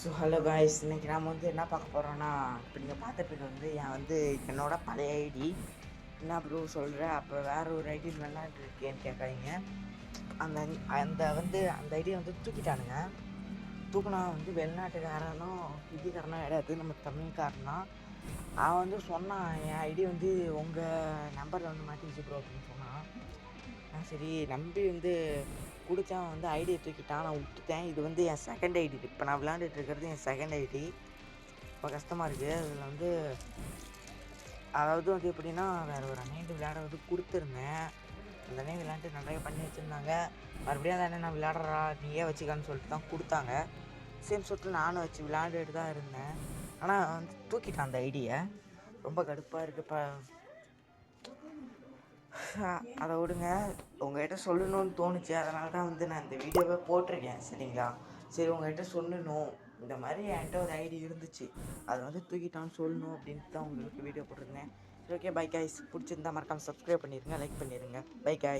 So hello guys, இன்றைக்கி நாம் என்ன பார்க்க போகிறோன்னா, இப்போ நீங்கள் பார்த்துட்டு வந்து என்னோட பழைய ஐடி. என்ன ப்ரோ சொல்கிற, அப்போ வேறு ஒரு ஐடி விளாண்டுருக்கேன்னு கேட்காதீங்க. அந்த அந்த ஐடியை தூக்கிட்டானுங்க. தூக்குனா வெளிநாட்டுக்காரனும் ஹிந்திக்காரனும் கிடையாது, நம்ம தமிழ்காரன் தான். அவன் சொன்னான், என் ஐடி உங்கள் நம்பரில் மாட்டிக்கிச்சு ப்ரோ அப்படின்னு சொன்னான். நான் சரி நம்பி குடித்தான், ஐடியை தூக்கிட்டான். நான் விட்டுட்டேன். இது என் செகண்ட் ஐடி. இப்போ நான் விளாண்டுட்டு இருக்கிறது என் செகண்ட் ஐடி. இப்போ கஷ்டமாக இருக்குது. அதில் அதாவது எப்படின்னா, வேறு ஒரு அண்ணன் விளையாட கொடுத்துருந்தேன். அந்த அண்ணன் விளையாண்டு நிறைய பண்ணி வச்சுருந்தாங்க. மறுபடியும் அந்த அண்ணன் நான் விளையாடுறா நீயே வச்சுக்கான்னு சொல்லிட்டு தான் கொடுத்தாங்க. சேம் சொல்லிட்டு நானும் வச்சு விளையாண்டுட்டு தான் இருந்தேன். ஆனால் தூக்கிட்டான் அந்த ஐடியை. ரொம்ப கடுப்பாக இருக்குது. இப்போ அதை விடுங்க, உங்கள்கிட்ட சொல்லணும்னு தோணுச்சு. அதனால தான் நான் இந்த வீடியோவை போட்டிருக்கேன். சரிங்களா? சரி, உங்கள்கிட்ட சொல்லணும், இந்த மாதிரி என்கிட்ட ஒரு ஐடி இருந்துச்சு, அதை தூக்கிட்டான்னு சொல்லணும் அப்படின்ட்டு தான் உங்களுக்கு வீடியோ போட்டிருந்தேன். சரி, ஓகே, பை காய்ஸ். பிடிச்சிருந்தா மறக்காமல் சப்ஸ்கிரைப் பண்ணிடுங்க, லைக் பண்ணிடுங்க. பை காய்.